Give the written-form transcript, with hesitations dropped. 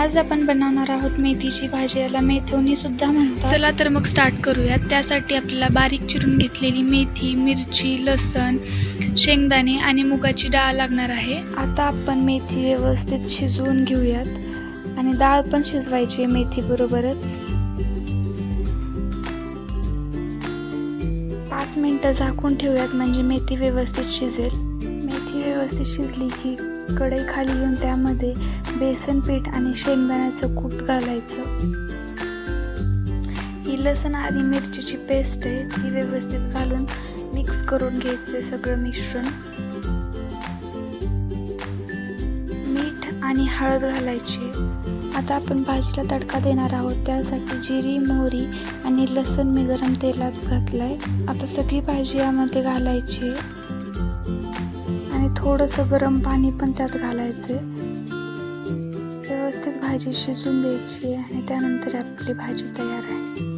आज आपण बनवणार आहोत मेथीची भाजी, याला मेथवणी सुद्धा म्हणतात। चला तर मग स्टार्ट करूयात। त्यासाठी आपल्याला बारीक चिरून घेतलेली मेथी, मिरची, लसण, शेंगदाणे आणि मुगाची डाळ लागणार आहे। आता आपण मेथी व्यवस्थित शिजवून घेऊयात आणि डाळ पण शिजवायची आहे मेथी बरोबरच। 5 मिनिटं झाकून ठेवूयात म्हणजे मेथी व्यवस्थित शिजेल। मेथी व्यवस्थित शिजली की कढई खाली घेऊन त्यामध्ये बेसन पीठ आणि शेंगदाण्याचं कूट घालायचं। ही लसण आणि मिरचीची पेस्ट आहे, ती व्यवस्थित घालून मिक्स करून घ्यायचे सगळं मिश्रण। मीठ आणि हळद घालायची। आता आपण भाजीला तडका देणार आहोत, त्यासाठी जिरी, मोहरी आणि लसण मी गरम तेलात घातलाय। आता सगळी भाजी यामध्ये घालायची आणि थोडंसं गरम पाणी पण त्यात घालायचंय। व्यवस्थित भाजी शिजून द्यायची आणि त्यानंतर आपली भाजी तयार आहे।